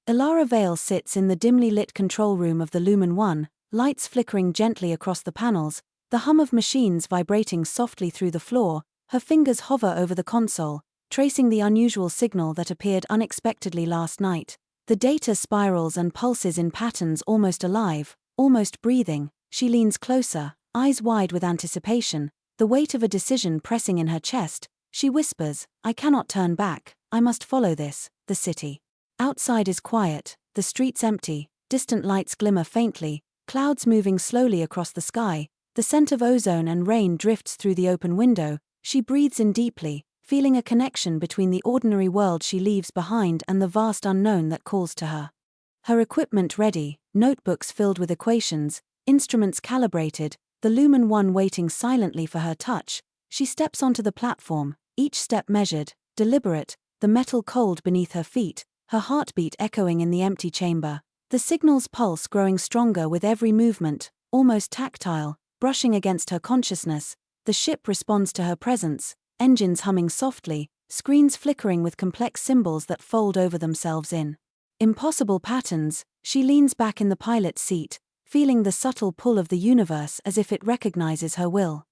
Ilara Vale sits in the dimly lit control room of the Lumen 1, lights flickering gently across the panels, the hum of machines vibrating softly through the floor. Her fingers hover over the console, tracing the unusual signal that appeared unexpectedly last night. The data spirals and pulses in patterns almost alive, almost breathing. She leans closer, eyes wide with anticipation, the weight of a decision pressing in her chest. She whispers, "I cannot turn back, I must follow this." The city outside is quiet, the streets empty, distant lights glimmer faintly, clouds moving slowly across the sky. The scent of ozone and rain drifts through the open window. She breathes in deeply, feeling a connection between the ordinary world she leaves behind and the vast unknown that calls to her. Her equipment ready, notebooks filled with equations, instruments calibrated, the Lumen 1 waiting silently for her touch. She steps onto the platform, each step measured, deliberate, the metal cold beneath her feet, her heartbeat echoing in the empty chamber. The signal's pulse growing stronger with every movement, almost tactile, brushing against her consciousness. The ship responds to her presence, engines humming softly, screens flickering with complex symbols that fold over themselves in impossible patterns. She leans back in the pilot's seat, feeling the subtle pull of the universe as if it recognizes her will.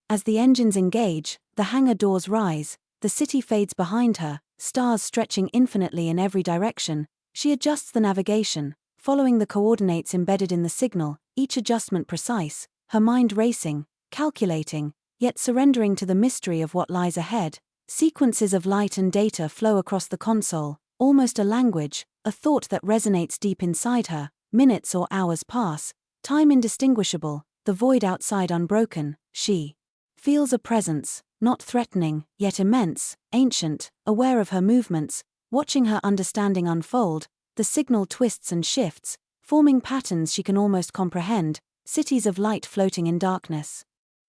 As the engines engage, the hangar doors rise, the city fades behind her, stars stretching infinitely in every direction. She adjusts the navigation, following the coordinates embedded in the signal, each adjustment precise, her mind racing, calculating, yet surrendering to the mystery of what lies ahead. Sequences of light and data flow across the console, almost a language, a thought that resonates deep inside her. Minutes or hours pass, time indistinguishable, the void outside unbroken. She feels a presence, not threatening, yet immense, ancient, aware of her movements, watching her understanding unfold. The signal twists and shifts, forming patterns she can almost comprehend, cities of light floating in darkness.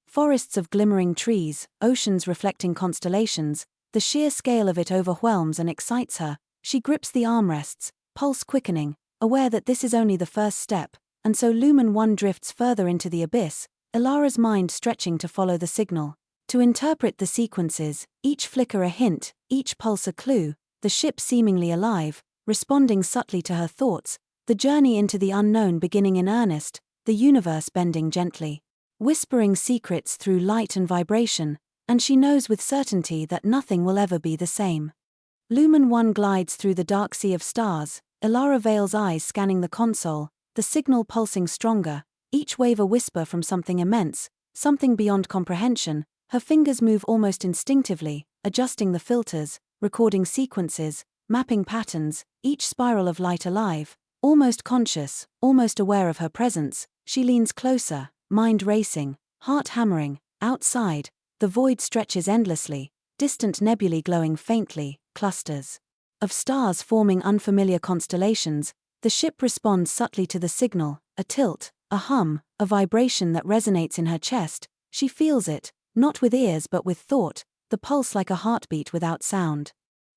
Forests of glimmering trees, oceans reflecting constellations. The sheer scale of it overwhelms and excites her. She grips the armrests, pulse quickening, aware that this is only the first step, and so Lumen 1 drifts further into the abyss, Ilara's mind stretching to follow the signal, to interpret the sequences, each flicker a hint, each pulse a clue, the ship seemingly alive, responding subtly to her thoughts, the journey into the unknown beginning in earnest, the universe bending gently, whispering secrets through light and vibration, and she knows with certainty that nothing will ever be the same. Lumen 1 glides through the dark sea of stars, Ilara Vale's eyes scanning the console, the signal pulsing stronger, each wave a whisper from something immense, something beyond comprehension. Her fingers move almost instinctively, adjusting the filters, recording sequences, mapping patterns, each spiral of light alive. Almost conscious, almost aware of her presence, she leans closer, mind racing, heart hammering. Outside, the void stretches endlessly, distant nebulae glowing faintly, clusters of stars forming unfamiliar constellations. The ship responds subtly to the signal, a tilt, a hum, a vibration that resonates in her chest. She feels it, not with ears but with thought, the pulse like a heartbeat without sound.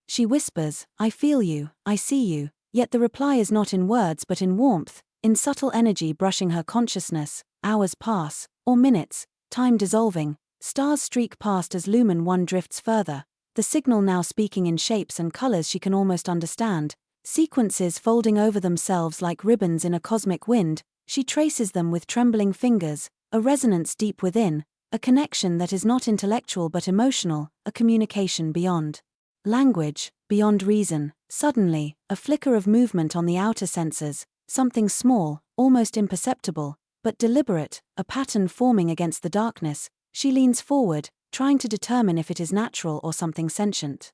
She whispers, "I feel you, I see you," yet the reply is not in words but in warmth, in subtle energy brushing her consciousness. Hours pass, or minutes, time dissolving, stars streak past as Lumen 1 drifts further, the signal now speaking in shapes and colors she can almost understand, sequences folding over themselves like ribbons in a cosmic wind. She traces them with trembling fingers, a resonance deep within, a connection that is not intellectual but emotional, a communication beyond language, beyond reason. Suddenly, a flicker of movement on the outer sensors, something small, almost imperceptible, but deliberate, a pattern forming against the darkness. She leans forward, trying to determine if it is natural or something sentient.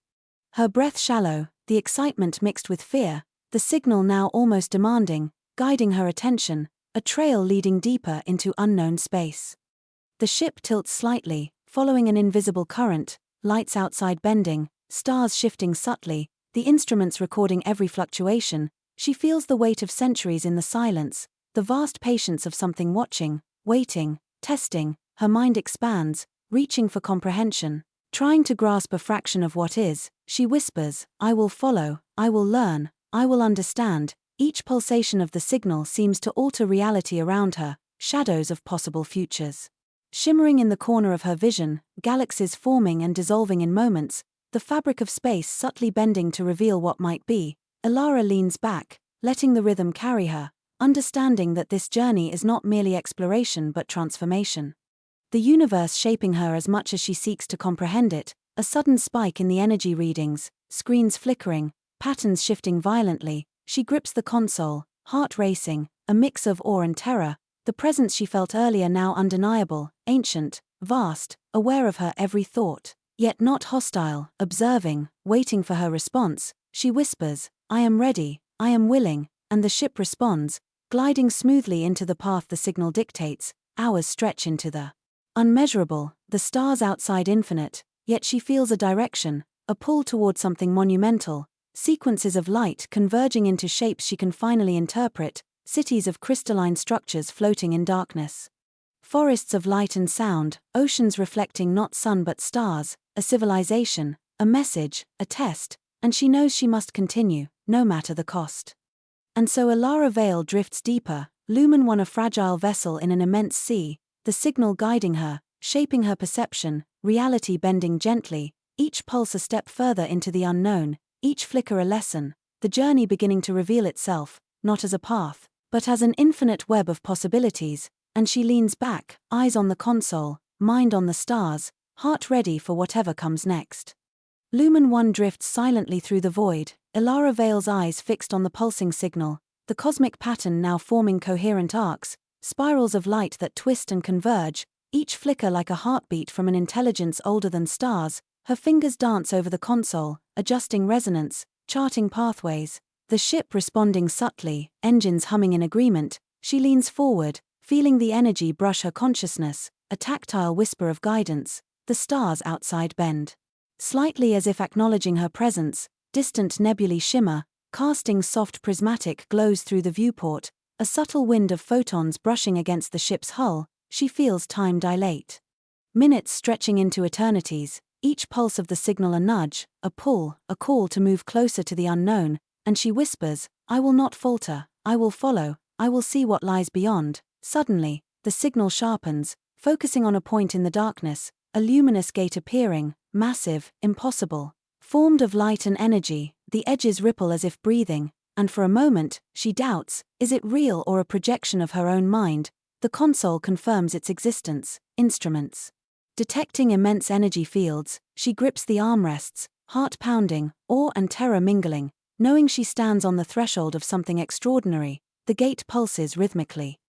Her breath shallow, the excitement mixed with fear, the signal now almost demanding, guiding her attention, a trail leading deeper into unknown space. The ship tilts slightly, following an invisible current, lights outside bending, stars shifting subtly, the instruments recording every fluctuation. She feels the weight of centuries in the silence, the vast patience of something watching, waiting, testing. Her mind expands, reaching for comprehension, trying to grasp a fraction of what is. She whispers, "I will follow, I will learn, I will understand." Each pulsation of the signal seems to alter reality around her, shadows of possible futures shimmering in the corner of her vision, galaxies forming and dissolving in moments, the fabric of space subtly bending to reveal what might be. Ilara leans back, letting the rhythm carry her, understanding that this journey is not merely exploration but transformation. The universe shaping her as much as she seeks to comprehend it, a sudden spike in the energy readings, screens flickering, patterns shifting violently, she grips the console, heart racing, a mix of awe and terror, the presence she felt earlier now undeniable, ancient, vast, aware of her every thought, yet not hostile, observing, waiting for her response. She whispers, "I am ready, I am willing," and the ship responds, gliding smoothly into the path the signal dictates. Hours stretch into the unmeasurable, the stars outside infinite, yet she feels a direction, a pull toward something monumental, sequences of light converging into shapes she can finally interpret, cities of crystalline structures floating in darkness. Forests of light and sound, oceans reflecting not sun but stars, a civilization, a message, a test, and she knows she must continue, no matter the cost. And so Alara Vale drifts deeper, Lumen 1 a fragile vessel in an immense sea, the signal guiding her, shaping her perception, reality bending gently, each pulse a step further into the unknown, each flicker a lesson, the journey beginning to reveal itself, not as a path, but as an infinite web of possibilities, and she leans back, eyes on the console, mind on the stars, heart ready for whatever comes next. Lumen 1 drifts silently through the void, Alara Vale's eyes fixed on the pulsing signal, the cosmic pattern now forming coherent arcs, spirals of light that twist and converge, each flicker like a heartbeat from an intelligence older than stars. Her fingers dance over the console, adjusting resonance, charting pathways, the ship responding subtly, engines humming in agreement. She leans forward, feeling the energy brush her consciousness, a tactile whisper of guidance. The stars outside bend slightly as if acknowledging her presence, distant nebulae shimmer, casting soft prismatic glows through the viewport, a subtle wind of photons brushing against the ship's hull. She feels time dilate. Minutes stretching into eternities, each pulse of the signal a nudge, a pull, a call to move closer to the unknown, and she whispers, "I will not falter, I will follow, I will see what lies beyond." Suddenly, the signal sharpens, focusing on a point in the darkness, a luminous gate appearing, massive, impossible, formed of light and energy, the edges ripple as if breathing, and for a moment, she doubts, is it real or a projection of her own mind? The console confirms its existence. Instruments. Detecting immense energy fields, she grips the armrests, heart pounding, awe and terror mingling, knowing she stands on the threshold of something extraordinary. The gate pulses rhythmically.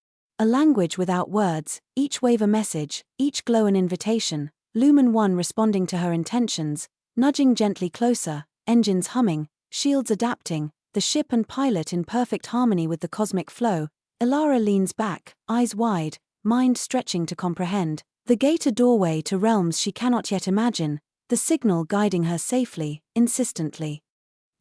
A language without words, each wave a message, each glow an invitation, Lumen 1 responding to her intentions, nudging gently closer, engines humming, shields adapting, the ship and pilot in perfect harmony with the cosmic flow. Alara leans back, eyes wide, mind stretching to comprehend. The gate a doorway to realms she cannot yet imagine, the signal guiding her safely, insistently.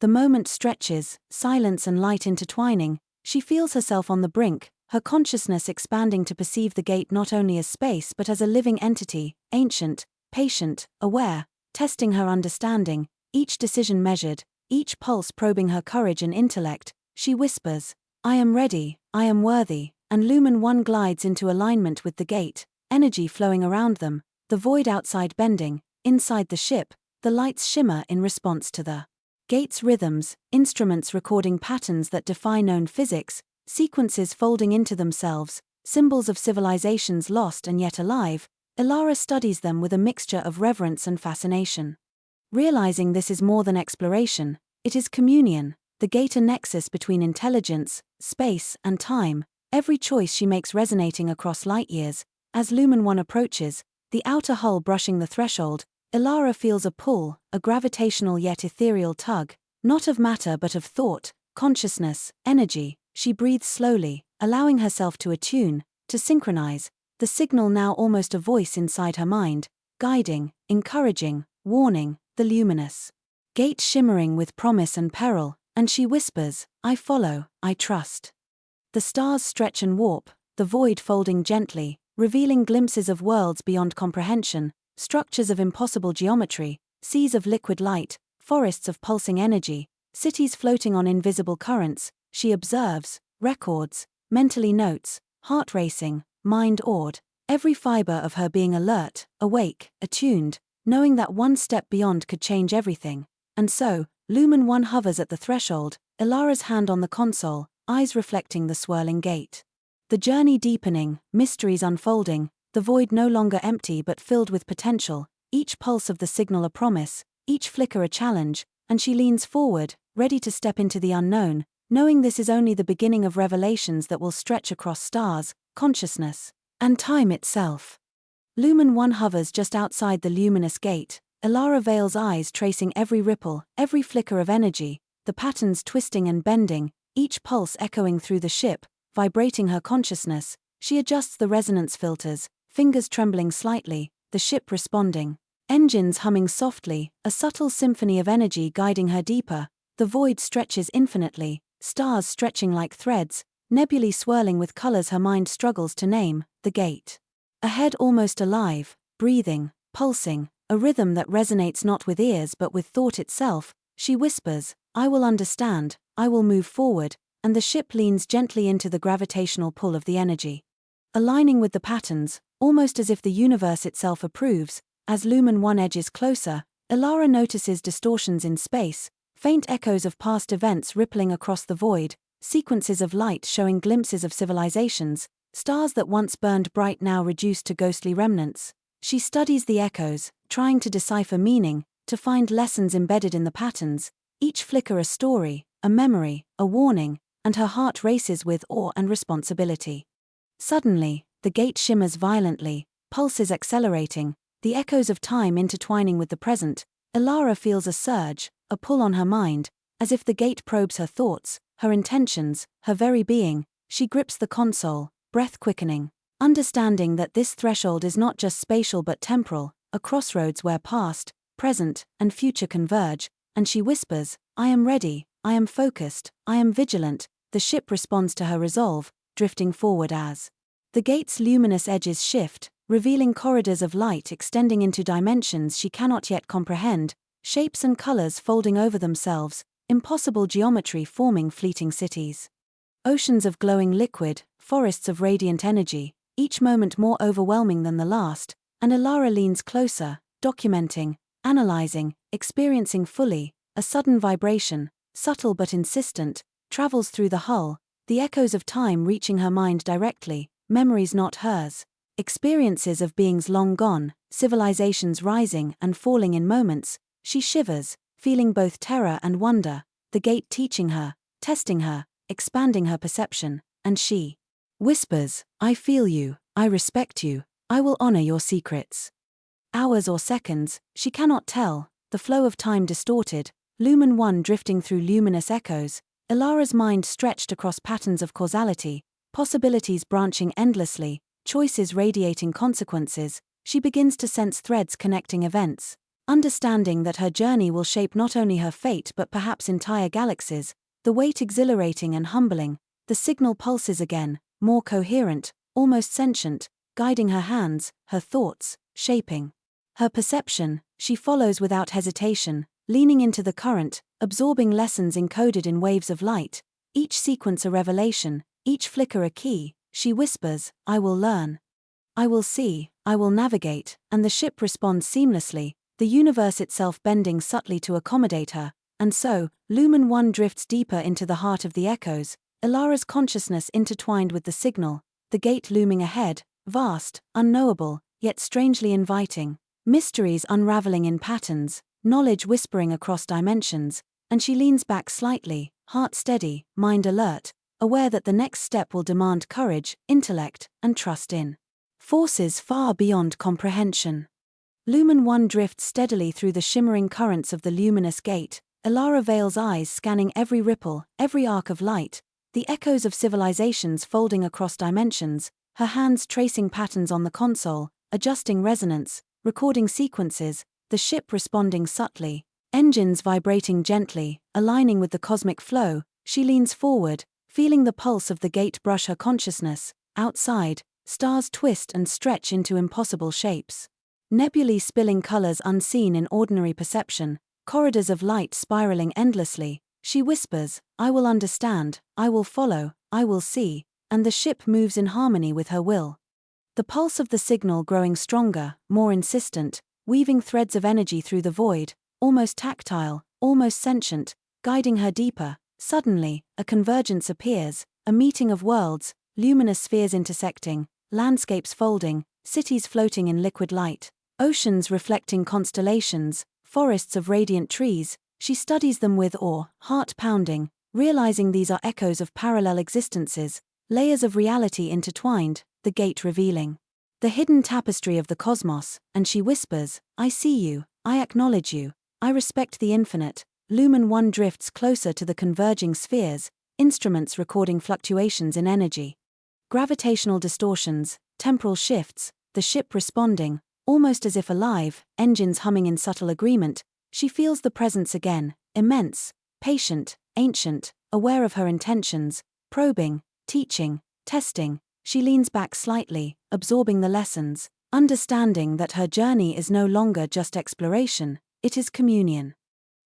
The moment stretches, silence and light intertwining, she feels herself on the brink, her consciousness expanding to perceive the gate not only as space but as a living entity, ancient, patient, aware, testing her understanding, each decision measured, each pulse probing her courage and intellect. She whispers, "I am ready, I am worthy," and Lumen 1 glides into alignment with the gate, energy flowing around them, the void outside bending, inside the ship, the lights shimmer in response to the gate's rhythms, instruments recording patterns that defy known physics, sequences folding into themselves, symbols of civilizations lost and yet alive. Alara studies them with a mixture of reverence and fascination. Realizing this is more than exploration, it is communion, the gate a nexus between intelligence, space, and time, every choice she makes resonating across light years. As Lumen 1 approaches, the outer hull brushing the threshold, Alara feels a pull, a gravitational yet ethereal tug, not of matter but of thought, consciousness, energy. She breathes slowly, allowing herself to attune, to synchronize, the signal now almost a voice inside her mind, guiding, encouraging, warning, the luminous gate shimmering with promise and peril, and she whispers, "I follow, I trust." The stars stretch and warp, the void folding gently, revealing glimpses of worlds beyond comprehension, structures of impossible geometry, seas of liquid light, forests of pulsing energy, cities floating on invisible currents. She observes, records, mentally notes, heart racing, mind awed, every fiber of her being alert, awake, attuned, knowing that one step beyond could change everything. And so, Lumen 1 hovers at the threshold, Ilara's hand on the console, eyes reflecting the swirling gate. The journey deepening, mysteries unfolding, the void no longer empty but filled with potential, each pulse of the signal a promise, each flicker a challenge, and she leans forward, ready to step into the unknown, knowing this is only the beginning of revelations that will stretch across stars, consciousness, and time itself. Lumen 1 hovers just outside the luminous gate, Elara Vale's eyes tracing every ripple, every flicker of energy, the patterns twisting and bending, each pulse echoing through the ship, vibrating her consciousness. She adjusts the resonance filters, fingers trembling slightly, the ship responding. Engines humming softly, a subtle symphony of energy guiding her deeper. The void stretches infinitely, stars stretching like threads, nebulae swirling with colors her mind struggles to name. The gate. Ahead almost alive, breathing, pulsing, a rhythm that resonates not with ears but with thought itself. She whispers, "I will understand, I will move forward," and the ship leans gently into the gravitational pull of the energy. Aligning with the patterns, almost as if the universe itself approves, as Lumen 1 edges closer, Elara notices distortions in space, faint echoes of past events rippling across the void, sequences of light showing glimpses of civilizations, stars that once burned bright now reduced to ghostly remnants. She studies the echoes, trying to decipher meaning, to find lessons embedded in the patterns, each flicker a story, a memory, a warning, and her heart races with awe and responsibility. Suddenly, the gate shimmers violently, pulses accelerating, the echoes of time intertwining with the present. Elara feels a surge, a pull on her mind, as if the gate probes her thoughts, her intentions, her very being. She grips the console, breath quickening, understanding that this threshold is not just spatial but temporal, a crossroads where past, present, and future converge, and she whispers, "I am ready, I am focused, I am vigilant." The ship responds to her resolve, drifting forward as the gate's luminous edges shift, revealing corridors of light extending into dimensions she cannot yet comprehend, shapes and colors folding over themselves, impossible geometry forming fleeting cities. Oceans of glowing liquid, forests of radiant energy, each moment more overwhelming than the last, and Elara leans closer, documenting, analyzing, experiencing fully. A sudden vibration, subtle but insistent, travels through the hull, the echoes of time reaching her mind directly, memories not hers, experiences of beings long gone, civilizations rising and falling in moments. She shivers, feeling both terror and wonder, the gate teaching her, testing her, expanding her perception, and she whispers, "I feel you, I respect you, I will honor your secrets." Hours or seconds, she cannot tell, the flow of time distorted, Lumen 1 drifting through luminous echoes, Elara's mind stretched across patterns of causality, possibilities branching endlessly, choices radiating consequences. She begins to sense threads connecting events, understanding that her journey will shape not only her fate but perhaps entire galaxies. The weight exhilarating and humbling, the signal pulses again, more coherent, almost sentient, guiding her hands, her thoughts, shaping her perception. She follows without hesitation, leaning into the current, absorbing lessons encoded in waves of light, each sequence a revelation, each flicker a key. She whispers, "I will learn. I will see, I will navigate," and the ship responds seamlessly, the universe itself bending subtly to accommodate her. And so, Lumen 1 drifts deeper into the heart of the echoes, Elara's consciousness intertwined with the signal, the gate looming ahead, vast, unknowable, yet strangely inviting, mysteries unraveling in patterns, knowledge whispering across dimensions, and she leans back slightly, heart steady, mind alert, aware that the next step will demand courage, intellect, and trust in forces far beyond comprehension. Lumen 1 drifts steadily through the shimmering currents of the luminous gate, Elara Vale's eyes scanning every ripple, every arc of light, the echoes of civilizations folding across dimensions, her hands tracing patterns on the console, adjusting resonance, recording sequences, the ship responding subtly, engines vibrating gently, aligning with the cosmic flow. She leans forward, feeling the pulse of the gate brush her consciousness. Outside, stars twist and stretch into impossible shapes. Nebulae spilling colors unseen in ordinary perception, corridors of light spiraling endlessly. She whispers, "I will understand, I will follow, I will see," and the ship moves in harmony with her will. The pulse of the signal growing stronger, more insistent, weaving threads of energy through the void, almost tactile, almost sentient, guiding her deeper. Suddenly, a convergence appears, a meeting of worlds, luminous spheres intersecting, landscapes folding, cities floating in liquid light, oceans reflecting constellations, forests of radiant trees. She studies them with awe, heart pounding, realizing these are echoes of parallel existences, layers of reality intertwined, the gate revealing the hidden tapestry of the cosmos, and she whispers, "I see you, I acknowledge you, I respect the infinite." Lumen 1 drifts closer to the converging spheres, instruments recording fluctuations in energy. Gravitational distortions, temporal shifts, the ship responding, almost as if alive, engines humming in subtle agreement. She feels the presence again, immense, patient, ancient, aware of her intentions, probing, teaching, testing. She leans back slightly, absorbing the lessons, understanding that her journey is no longer just exploration, it is communion.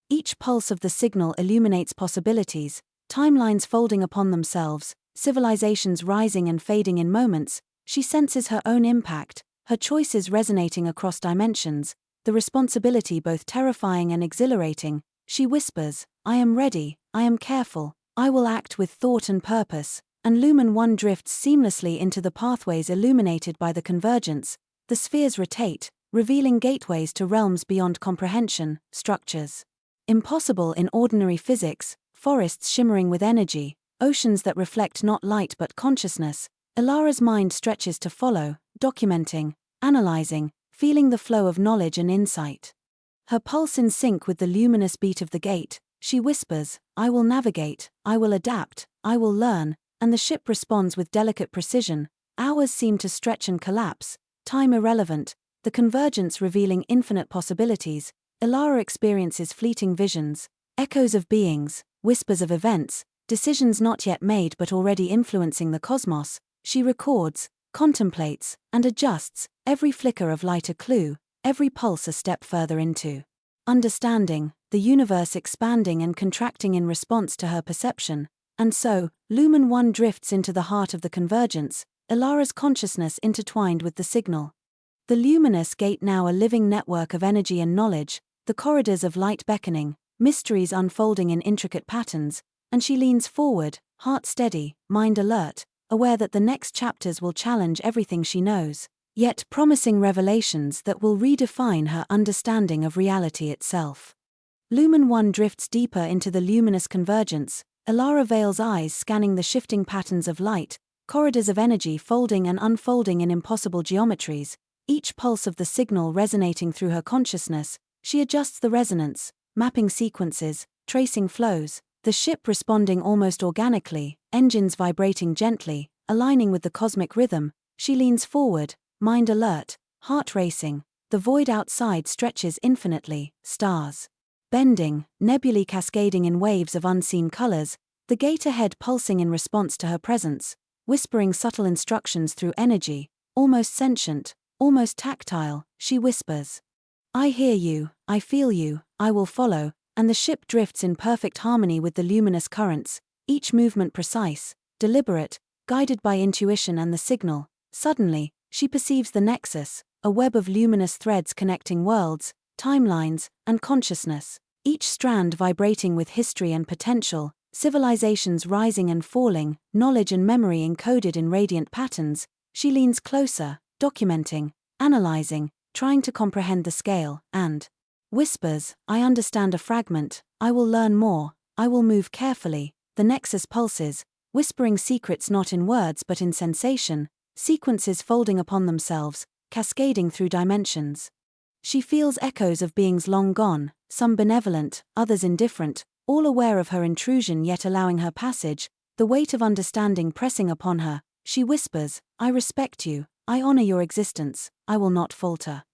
Each pulse of the signal illuminates possibilities, timelines folding upon themselves, civilizations rising and fading in moments. She senses her own impact, her choices resonating across dimensions, the responsibility both terrifying and exhilarating. She whispers, "I am ready, I am careful, I will act with thought and purpose." And Lumen 1 drifts seamlessly into the pathways illuminated by the convergence. The spheres rotate, revealing gateways to realms beyond comprehension, structures impossible in ordinary physics, forests shimmering with energy, oceans that reflect not light but consciousness. Ilara's mind stretches to follow, documenting, analyzing, feeling the flow of knowledge and insight. Her pulse in sync with the luminous beat of the gate, she whispers, "I will navigate, I will adapt, I will learn." And the ship responds with delicate precision. Hours seem to stretch and collapse, time irrelevant, the convergence revealing infinite possibilities. Ilara experiences fleeting visions, echoes of beings, whispers of events, decisions not yet made but already influencing the cosmos. She records, contemplates, and adjusts, every flicker of light a clue, every pulse a step further into understanding, the universe expanding and contracting in response to her perception. And so, Lumen 1 drifts into the heart of the convergence, Ilara's consciousness intertwined with the signal. The luminous gate now a living network of energy and knowledge, the corridors of light beckoning, mysteries unfolding in intricate patterns, and she leans forward, heart steady, mind alert, aware that the next chapters will challenge everything she knows, yet promising revelations that will redefine her understanding of reality itself. Lumen 1 drifts deeper into the luminous convergence, Ilara veils eyes scanning the shifting patterns of light, corridors of energy folding and unfolding in impossible geometries, each pulse of the signal resonating through her consciousness. She adjusts the resonance, mapping sequences, tracing flows, the ship responding almost organically, engines vibrating gently, aligning with the cosmic rhythm. She leans forward, mind alert, heart racing, the void outside stretches infinitely, stars bending, nebulae cascading in waves of unseen colors, the gate ahead pulsing in response to her presence, whispering subtle instructions through energy, almost sentient, almost tactile. She whispers, "I hear you, I feel you, I will follow." And the ship drifts in perfect harmony with the luminous currents, each movement precise, deliberate, guided by intuition and the signal. Suddenly, she perceives the nexus, a web of luminous threads connecting worlds, timelines, and consciousness, each strand vibrating with history and potential, civilizations rising and falling, knowledge and memory encoded in radiant patterns. She leans closer, documenting, analyzing, trying to comprehend the scale, and whispers, "I understand a fragment, I will learn more, I will move carefully." The nexus pulses, whispering secrets not in words but in sensation, sequences folding upon themselves, cascading through dimensions. She feels echoes of beings long gone, some benevolent, others indifferent, all aware of her intrusion yet allowing her passage, the weight of understanding pressing upon her. She whispers, "I respect you, I honor your existence, I will not falter."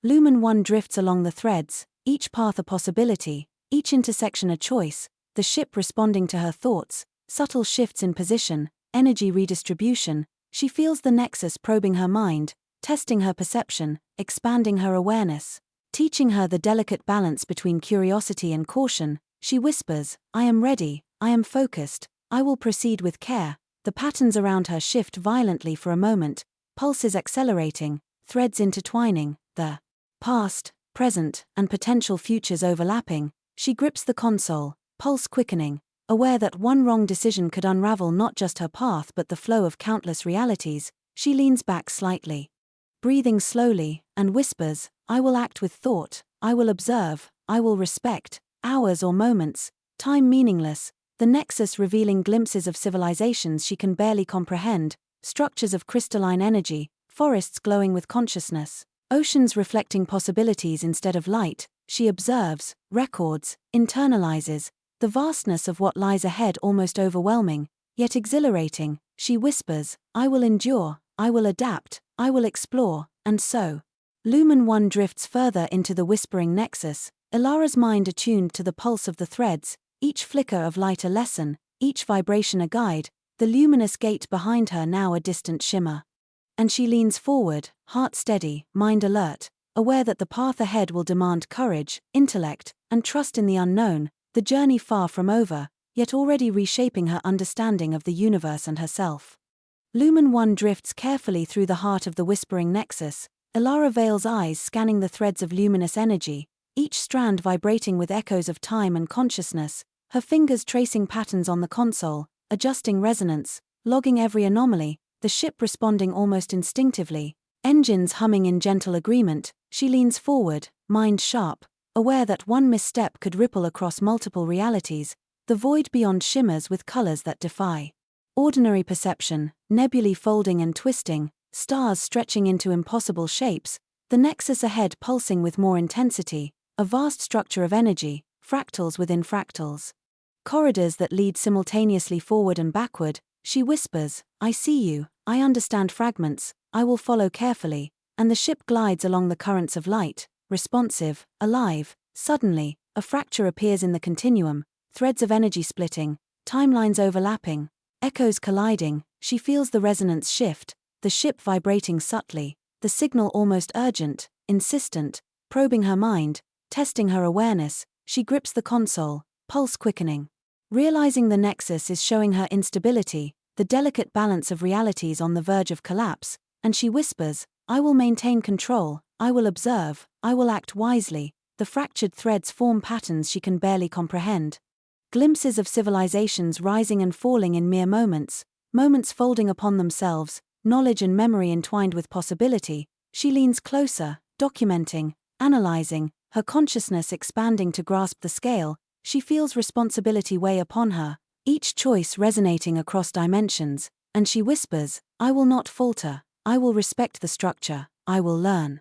Lumen 1 drifts along the threads, each path a possibility, each intersection a choice, the ship responding to her thoughts, subtle shifts in position, energy redistribution. She feels the nexus probing her mind, testing her perception, expanding her awareness, teaching her the delicate balance between curiosity and caution. She whispers, "I am ready, I am focused, I will proceed with care." The patterns around her shift violently for a moment, pulses accelerating, threads intertwining, the past, present, and potential futures overlapping. She grips the console, pulse quickening, aware that one wrong decision could unravel not just her path but the flow of countless realities. She leans back slightly, breathing slowly, and whispers, "I will act with thought, I will observe, I will respect." Hours or moments, time meaningless, the nexus revealing glimpses of civilizations she can barely comprehend, structures of crystalline energy, forests glowing with consciousness, oceans reflecting possibilities instead of light. She observes, records, internalizes, the vastness of what lies ahead almost overwhelming, yet exhilarating. She whispers, "I will endure, I will adapt, I will explore," and so. Lumen 1 drifts further into the whispering nexus, Ilara's mind attuned to the pulse of the threads, each flicker of light a lesson, each vibration a guide, the luminous gate behind her now a distant shimmer. And she leans forward, heart steady, mind alert, aware that the path ahead will demand courage, intellect, and trust in the unknown, the journey far from over, yet already reshaping her understanding of the universe and herself. Lumen 1 drifts carefully through the heart of the whispering nexus, Ilara Vale's eyes scanning the threads of luminous energy, each strand vibrating with echoes of time and consciousness, her fingers tracing patterns on the console, adjusting resonance, logging every anomaly, the ship responding almost instinctively, engines humming in gentle agreement. She leans forward, mind sharp, aware that one misstep could ripple across multiple realities, the void beyond shimmers with colors that defy ordinary perception, nebulae folding and twisting, stars stretching into impossible shapes, the nexus ahead pulsing with more intensity, a vast structure of energy, fractals within fractals. Corridors that lead simultaneously forward and backward. She whispers, "I see you, I understand fragments, I will follow carefully," and the ship glides along the currents of light, responsive, alive. Suddenly, a fracture appears in the continuum, threads of energy splitting, timelines overlapping, echoes colliding. She feels the resonance shift, the ship vibrating subtly, the signal almost urgent, insistent, probing her mind, testing her awareness. She grips the console, pulse quickening. Realizing the nexus is showing her instability, the delicate balance of realities on the verge of collapse, and she whispers, "I will maintain control, I will observe, I will act wisely." The fractured threads form patterns she can barely comprehend. Glimpses of civilizations rising and falling in mere moments, moments folding upon themselves, knowledge and memory entwined with possibility. She leans closer, documenting, analyzing, her consciousness expanding to grasp the scale. She feels responsibility weigh upon her, each choice resonating across dimensions, and she whispers, "I will not falter, I will respect the structure, I will learn."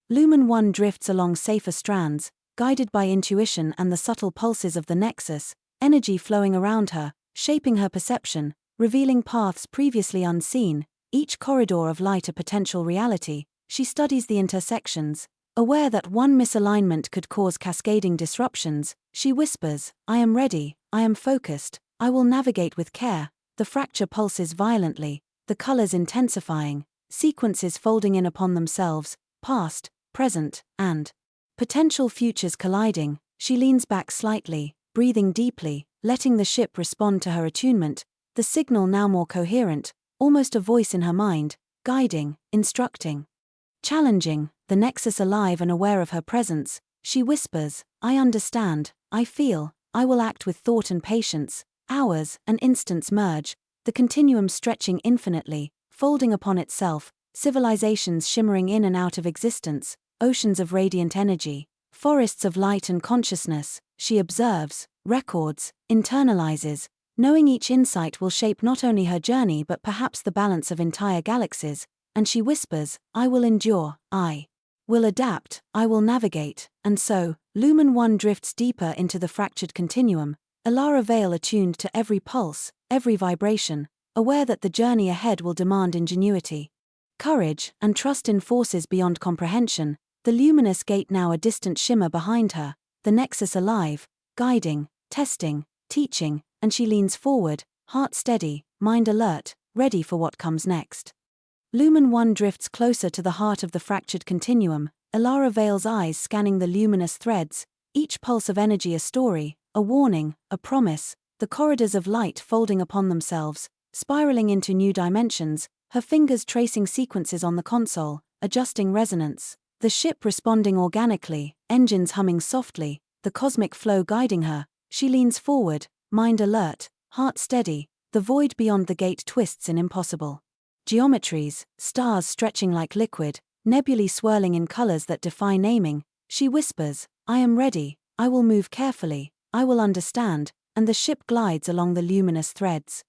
Lumen 1 drifts along safer strands, guided by intuition and the subtle pulses of the nexus, energy flowing around her, shaping her perception, revealing paths previously unseen, each corridor of light a potential reality. She studies the intersections, aware that one misalignment could cause cascading disruptions. She whispers, "I am ready, I am focused, I will navigate with care." The fracture pulses violently, the colors intensifying, sequences folding in upon themselves, past, present, and potential futures colliding. She leans back slightly, breathing deeply, letting the ship respond to her attunement, the signal now more coherent, almost a voice in her mind, guiding, instructing, challenging, the nexus alive and aware of her presence. She whispers, "I understand, I feel, I will act with thought and patience." Hours and instants merge, the continuum stretching infinitely, folding upon itself, civilizations shimmering in and out of existence, oceans of radiant energy, forests of light and consciousness. She observes, records, internalizes, knowing each insight will shape not only her journey but perhaps the balance of entire galaxies, and she whispers, "I will endure, I will adapt, I will navigate." And so, Lumen 1 drifts deeper into the fractured continuum, Ilara Vale attuned to every pulse, every vibration, aware that the journey ahead will demand ingenuity, courage, and trust in forces beyond comprehension. The luminous gate now a distant shimmer behind her, the nexus alive, guiding, testing, teaching, and she leans forward, heart steady, mind alert, ready for what comes next. Lumen 1 drifts closer to the heart of the fractured continuum, Ilara Vale's eyes scanning the luminous threads, each pulse of energy a story, a warning, a promise, the corridors of light folding upon themselves, spiraling into new dimensions, her fingers tracing sequences on the console, adjusting resonance, the ship responding organically, engines humming softly, the cosmic flow guiding her. She leans forward, mind alert, heart steady, the void beyond the gate twists in impossible geometries, stars stretching like liquid, nebulae swirling in colors that defy naming. She whispers, I am ready, I will move carefully, I will understand, and the ship glides along the luminous threads.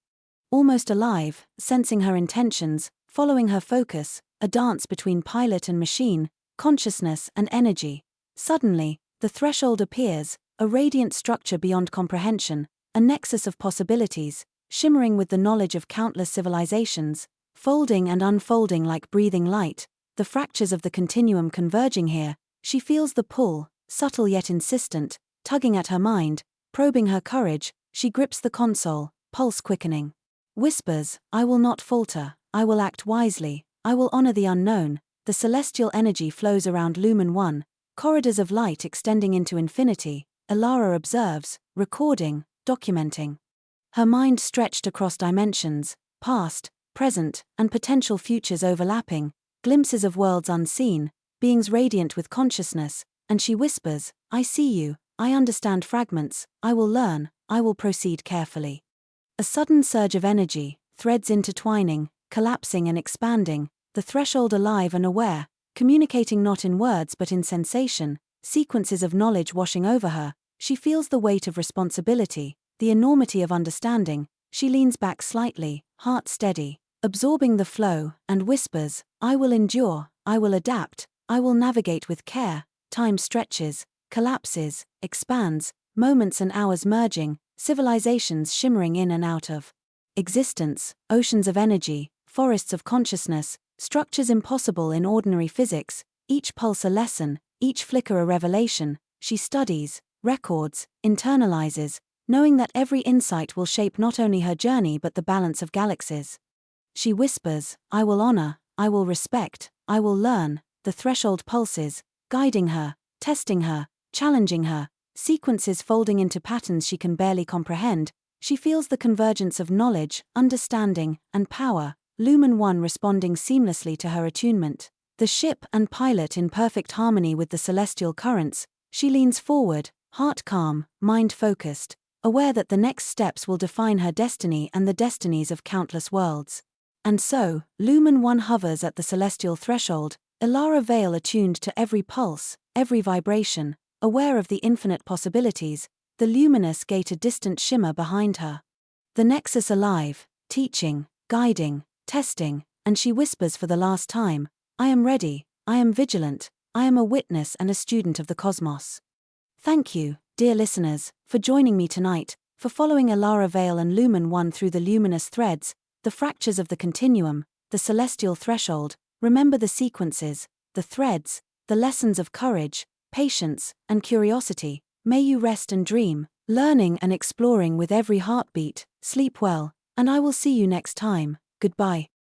Almost alive, sensing her intentions, following her focus, a dance between pilot and machine, consciousness and energy. Suddenly, the threshold appears, a radiant structure beyond comprehension, a nexus of possibilities, shimmering with the knowledge of countless civilizations, folding and unfolding like breathing light, the fractures of the continuum converging here. She feels the pull, subtle yet insistent, tugging at her mind, probing her courage. She grips the console, pulse quickening. Whispers, I will not falter, I will act wisely, I will honor the unknown. The celestial energy flows around Lumen 1, corridors of light extending into infinity. Elara observes, recording, documenting. Her mind stretched across dimensions, past, present, and potential futures overlapping, glimpses of worlds unseen, beings radiant with consciousness, and she whispers, I see you, I understand fragments, I will learn, I will proceed carefully. A sudden surge of energy, threads intertwining, collapsing and expanding, the threshold alive and aware, communicating not in words but in sensation, sequences of knowledge washing over her. She feels the weight of responsibility, the enormity of understanding. She leans back slightly, heart steady, absorbing the flow, and whispers, I will endure, I will adapt, I will navigate with care. Time stretches, collapses, expands, moments and hours merging, civilizations shimmering in and out of existence, oceans of energy, forests of consciousness, structures impossible in ordinary physics, each pulse a lesson, each flicker a revelation. She studies, records, internalizes, knowing that every insight will shape not only her journey but the balance of galaxies. She whispers, I will honor, I will respect, I will learn. The threshold pulses, guiding her, testing her, challenging her, sequences folding into patterns she can barely comprehend. She feels the convergence of knowledge, understanding, and power, Lumen 1 responding seamlessly to her attunement. The ship and pilot in perfect harmony with the celestial currents. She leans forward, heart calm, mind focused, aware that the next steps will define her destiny and the destinies of countless worlds. And so, Lumen 1 hovers at the celestial threshold, Elara Veil attuned to every pulse, every vibration, aware of the infinite possibilities, the luminous gate a distant shimmer behind her. The nexus alive, teaching, guiding, testing, and she whispers for the last time, I am ready, I am vigilant, I am a witness and a student of the cosmos. Thank you, dear listeners, for joining me tonight, for following Elara Veil and Lumen 1 through the luminous threads, the fractures of the continuum, the celestial threshold. Remember the sequences, the threads, the lessons of courage, patience, and curiosity. May you rest and dream, learning and exploring with every heartbeat. Sleep well, and I will see you next time. Goodbye.